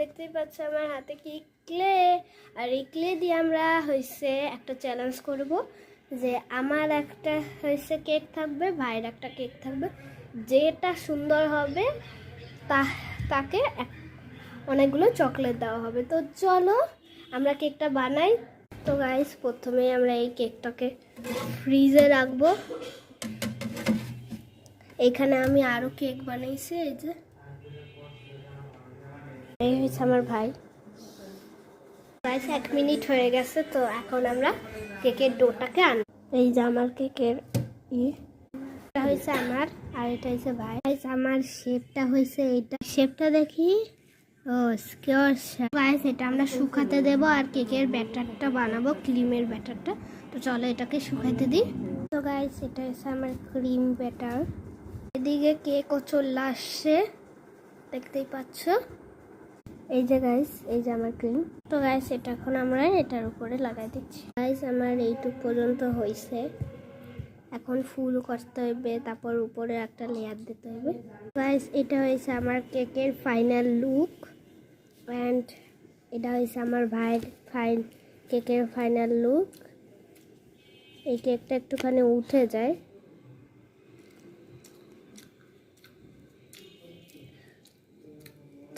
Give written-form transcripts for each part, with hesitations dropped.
দেখতেই পাচ্ছ আমার হাতে কি ক্লে, আর এই ক্লে দিয়ে আমরা হয়েছে একটা চ্যালেঞ্জ করব যে আমার একটা হয়েছে কেক থাকবে, ভাইয়ের একটা কেক থাকবে, যেটা সুন্দর হবে তাকে অনেকগুলো চকলেট দেওয়া হবে। তো চলো আমরা কেকটা বানাই। তো গাইস প্রথমে আমরা এই কেকটাকে ফ্রিজে রাখবো। এখানে আমি আরো কেক বানাইছি, এই যে এই হচ্ছে আমার ভাই। গাইস 1 মিনিট হয়ে গেছে, তো এখন আমরা কেকের ডোটাকে আনবো। এই যে আমার কেকের এটা হয়েছে আমার, আর এটা হয়েছে ভাই। গাইস আমার শেপটা হয়েছে এইটা, শেপটা দেখি। ও স্কোয়ার শেপ। গাইস এটা আমরা শুকাতে দেব আর কেকের ব্যাটারটা বানাবো, ক্রিমের ব্যাটারটা। তো চলো এটাকে শুকাতে দিই। তো গাইস এটা হচ্ছে আমার ক্রিম ব্যাটার। এদিকে কেকও চলে আসছে, দেখতেই পাচ্ছ। এই যে গাইস এই যে আমার ক্রিম। তো গাইস এটা এখন আমরা এটার উপরে লাগাই দিচ্ছি। গাইস আমার এইটুক পর্যন্ত হয়েছে, এখন ফুল করতে হবে, তারপর উপরে একটা লেয়ার দিতে হবে। গাইস এটা হয়েছে আমার কেকের ফাইনাল লুক, অ্যান্ড এটা হয়েছে আমার ভাইয়ের কেকের ফাইনাল লুক। এই কেকটা একটুখানি উঠে যায়।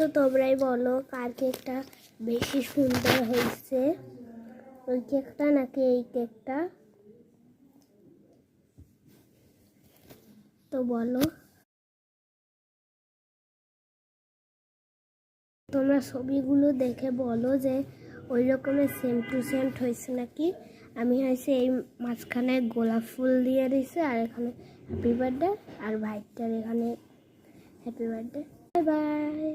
তো তোমরাই বলো কার কেকটা বেশি সুন্দর হয়েছে, ওই কেকটা নাকি এই কেকটা? তো বলো, তোমরা ছবিগুলো দেখে বলো যে ওই রকমের সেম টু সেম হয়েছে নাকি। আমি হয়েছে এই মাঝখানে গোলাপ ফুল দিয়ে দিয়েছে, আর এখানে হ্যাপি বার্থডে, আর ভাইটার এখানে হ্যাপি বার্থডে। Bye bye.